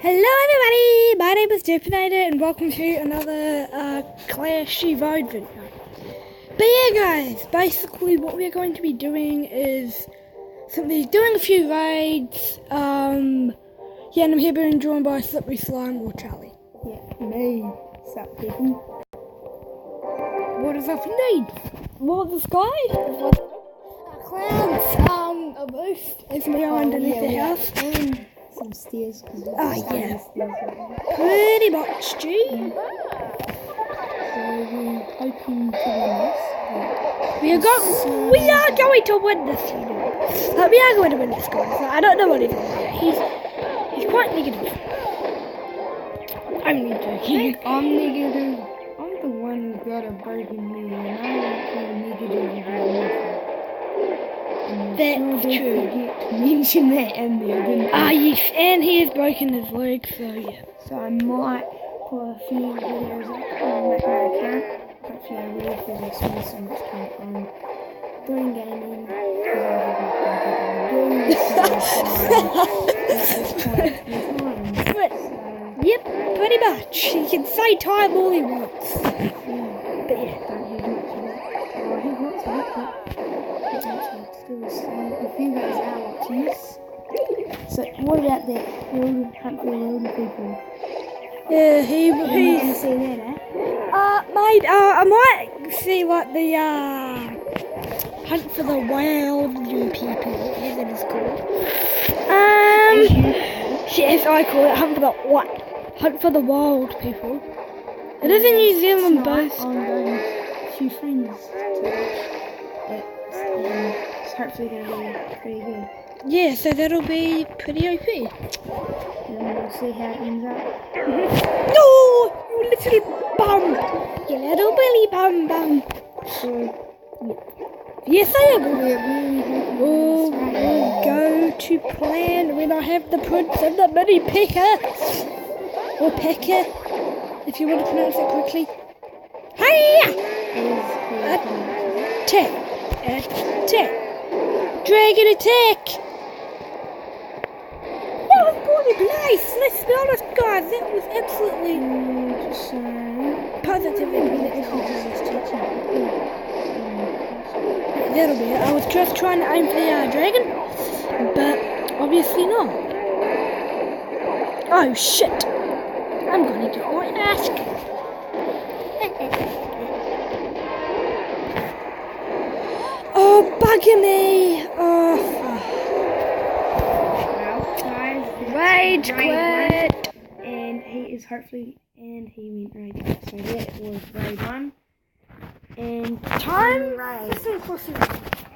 Hello everybody, my name is Depinator and welcome to another Clashy Road video. But yeah guys, basically what we're going to be doing is simply doing a few raids. Yeah, and I'm here being drawn by Slippery Slime or Charlie. Yeah, me. What's up, people? What is up indeed? What, the sky? Clouds, a roof as we go underneath the house. And some stairs. Yeah. Pretty much, G. So we're hoping to win this. We are going to win this, you know. We are going to win this, guys. I don't know what he's doing. He's quite negative. I'm joking. I'm negative. I'm the one who got a broken knee, and I don't feel negative about nothing. That's true. Forget to mention that in there, didn't I? Yes, and he has broken his leg, so yeah. So I might put a few videos up on my account. Hopefully I will, because I spend so much time on doing gaming. Yep, pretty much. He can say time all he wants. But yeah. If you guys are watching this, so what about that Hunt for the Wilder people? Yeah, You can see that, eh? mate, I might see like the Hunt for the Wild people, as it is called. Yes, I call it Hunt for the what? Hunt for the Wild people. It is in New Zealand, both. I'm going with a few friends to watch it. It's hopefully going to be pretty good. Yeah, so that'll be pretty OP. And we'll see how it ends up. No, you little bum. You little Billy bum. Yes, I am. We'll go to plan when I have the prince and the mini pecker. Or pecker, if you want to pronounce it correctly. Hiya! Attack. Dragon attack. That was pretty nice. Let's be honest, guys. That was absolutely positively. That'll be it. I was just trying to aim for the dragon, but obviously not. Oh shit! I'm gonna get my ass kicked. Oh, bugger me! Oh, Well, guys, rage quit! And he is hopefully, and he went rage. So that was raid 1. And Time raid. is impossible.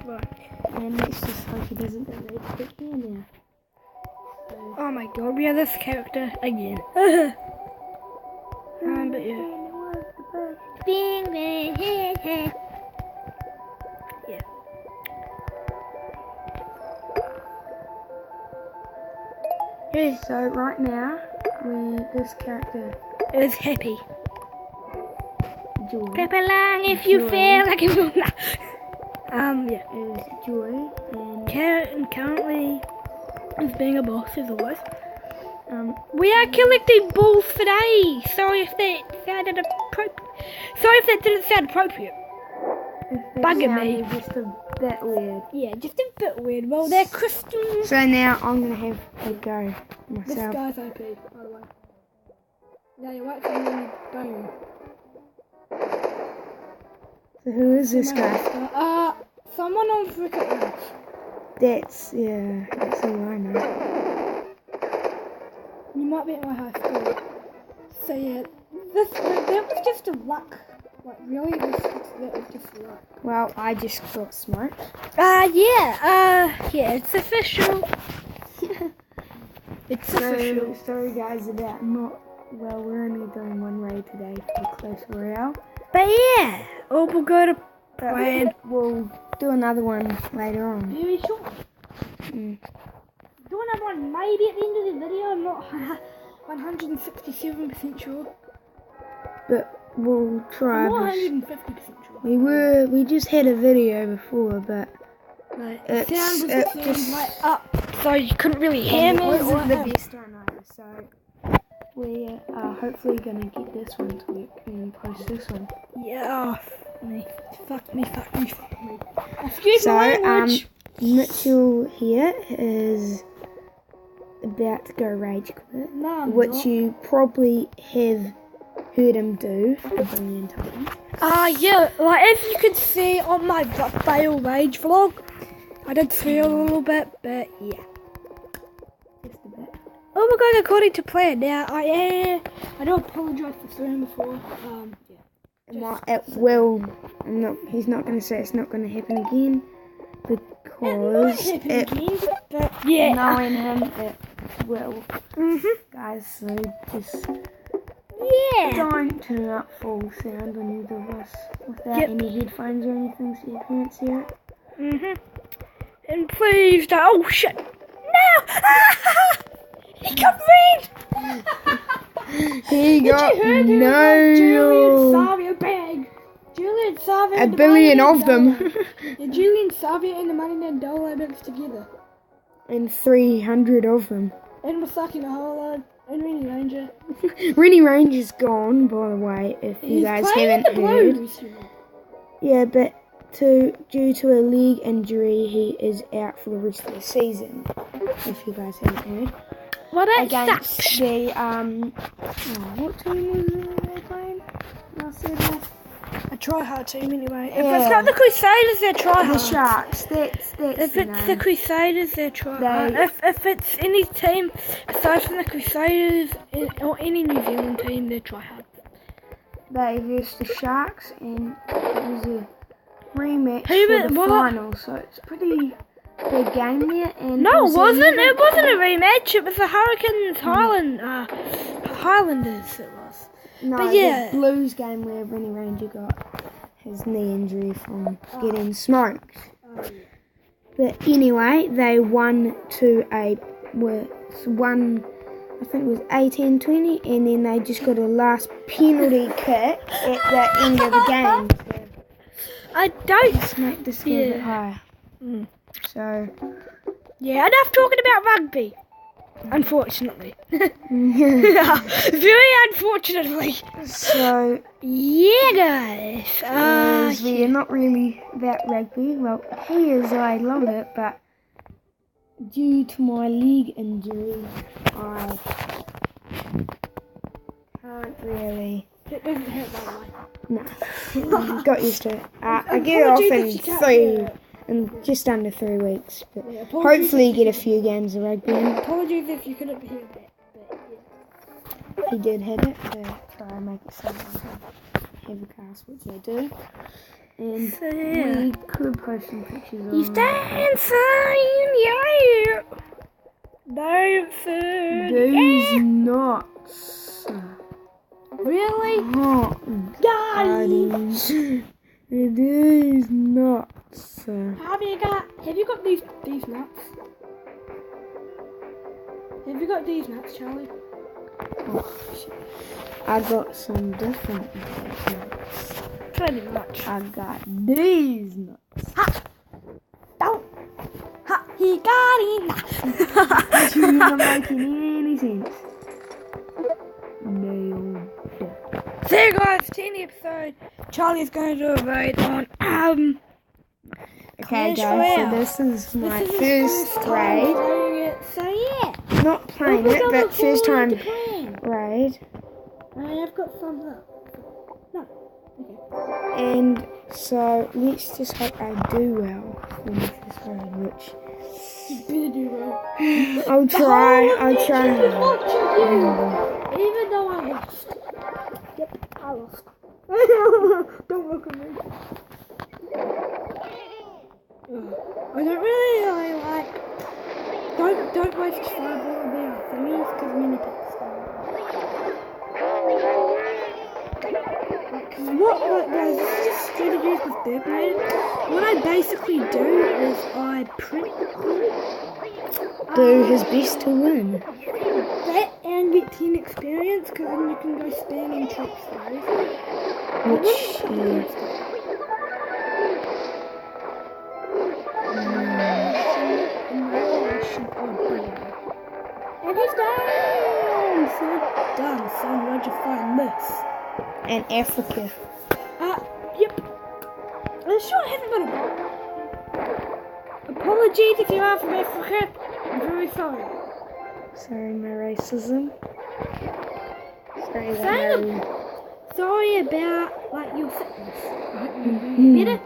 Right. And let's just hope he doesn't get rage quit here now. Oh my god, we have this character again. But yeah. Yeah. Yeah. So right now, this character Is happy. Joy Clap along if you Joy. feel like it will not. Yeah. is Joy, and Currently is being a boss as always. We are collecting balls today. Sorry if that sounded appropriate. Sorry if that didn't sound appropriate. Bugging me. Just a bit weird. Yeah, just a bit weird. Well, they're crystals. So now I'm gonna have a go This myself. guy's OP, by the way. Now you wait for me to boom. So who is this guy? Someone on Cricket Ranch. That's all I know. You might be at my high school. So yeah, that was just a luck. Like really, that was just luck. Well, I just got smoked. Yeah, it's official. It's official. Sorry guys about not. Well, we're only doing one raid today for Clash Royale. But yeah, or we'll go to plan. We'll do another one later on. Very short. Do another one maybe at the end of the video. I'm not 167% sure. But we'll try. I'm not this. 150% sure. We just had a video before, but Like, It's- sound was it just just- like up, so you couldn't really hear me. it wasn't the best I know. So we are hopefully going to get this one to work and post this one. Yeah. Fuck me. Excuse So, my language. Mitchell here is about to go rage quit, No, I'm which not. you probably have heard him do a billion times. Yeah, like as you could see on my fail rage vlog, I did swear a little bit, but yeah. Just a bit. Oh, we're going according to plan. Now, I do apologise for swearing before. Yeah. It will. He's not going to say it's not going to happen again because It might happen again, but yeah. knowing him, it will. Guys, so just Yeah. don't turn up full sound on either of us without Yep. any headphones or anything so you can't hear it. And please don't. Oh shit. No! He got red! He got Julian no. Savio bag. Julian Savio. A billion of them. Julian Savio and the $99 bits together. And 300 of them. And Masaki Mahalo. And Rennie Ranger. Rennie Ranger's gone, by the way, if you guys haven't heard. Yeah, but due to a leg injury, he is out for the rest of the season. If you guys haven't heard. Well, that Against sucks. the what team was they playing last Saturday? A try-hard team anyway. If Yeah. it's not the Crusaders, they're try-hard. The Sharks. That's If the it's the name. Crusaders, they're try-hard. They- If it's any team aside from the Crusaders or any New Zealand team, they're try-hard. They versed the Sharks, and it was a rematch Who for was- the what? final. So it's a pretty big game there. And No, it was wasn't. It wasn't a rematch. It was the Hurricanes Highlanders. It was. No, But yeah. the Blues game where Rennie Ranger got his knee injury from getting smoked. But anyway, they won I think it was 18-20, and then they just got a last penalty kick at the end of the game. I don't. Smacked the score a bit Yeah. higher. So, Yeah, enough talking about rugby. Unfortunately. yeah. Very unfortunately. So, Yeah, guys. as we are not really about rugby, well, he is, I love it, but due to my leg injury, I can't really. It doesn't hurt by the way. No, got used to it. I get it off in just under 3 weeks, but Yeah, apologies hopefully get a few games of rugby in. Apologies if you couldn't hear that, but yeah. He did hit it to try and make it sound like a heavy cast, which I do. And So, yeah. we could post some pictures He's on dancing, yeah. Dancing. these nuts. Really? Hot Guys. These nuts. Have you got these nuts? Have you got these nuts, Charlie? Oh, shit. I got some different nuts. Pretty much. I got these nuts. Ha! Don't! Ha! He got it! You're not making any sense. Nailed. So guys, 10th episode. Charlie's going to do a raid on Okay, Clash guys, so Royale. this is my This is his first time raid. playing it, so yeah. Not playing We it, don't but look first forward time to playing. raid. I have got thumbs up. No. Okay. And so let's just hope I do well for my first raid, which You better do well. I'll try. The whole of YouTube is watching you. Even though I lost. Yep, I lost. Don't look at me. I don't really like. Don't waste 5 little bit of thingies because mini picks. What guys, this is just strategies with Derpinator. What I basically do is I print do his best to win. that and get 10 experience because then you can go spamming tricks through. Which And he's down! done, son. Done, son. Where'd you find this? And Africa. Yep. I'm sure I haven't got a apologies if you are from Africa. I'm very sorry. Sorry, my racism. Sorry Sorry about like your sickness. I hope you better.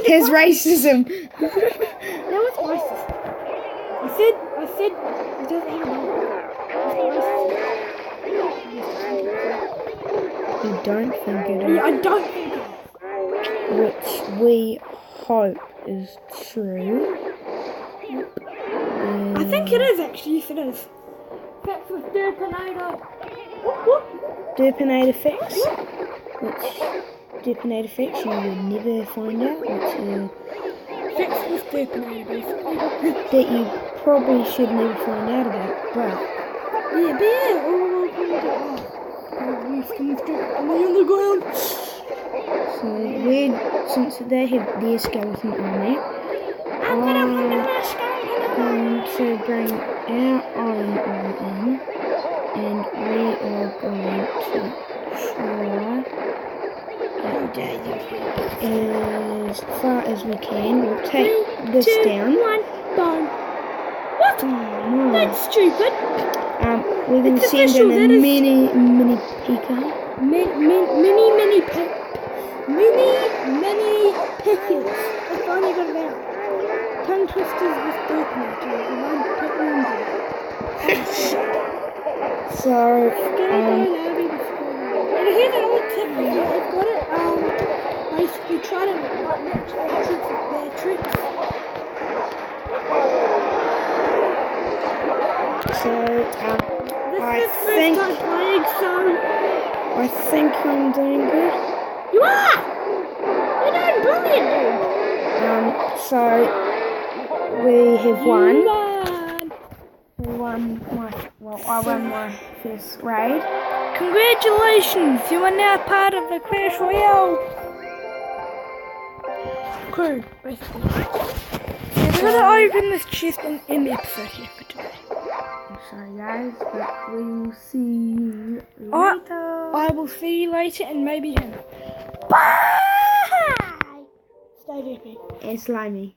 His racism. That was racist. I said it doesn't have a You don't think it is? Yeah, I don't think it is. Which we hope is true. I think it is actually, yes it is. Facts with Derpinator. Derpinator facts. Which Derpinator facts you would never find out. Which Facts with Derpinator basically. that you probably should never find out about. But yeah, on the ground. So we're, since they have their skeleton army, I'm going to bring our iron ore in, and we are going to try as far as we can. We'll take this down. 1, bone. What? No. That's stupid. We're going to send in a mini Pika. Mini pickers. I finally got it out. Tongue twisters with Derpinator. So, and here's an old tip. I've got it. Basically try to match their tricks. So, This is first time playing, so I think I'm doing good. you are! You're doing brilliant, dude! So we have won. You won! I won my first raid. Congratulations! You are now part of the Clash Royale crew, basically. So we're gonna open this chest in the episode here for today. I'm sorry guys, but we will see you later. I will see you later and maybe him. Bye! Stay happy. And slimy.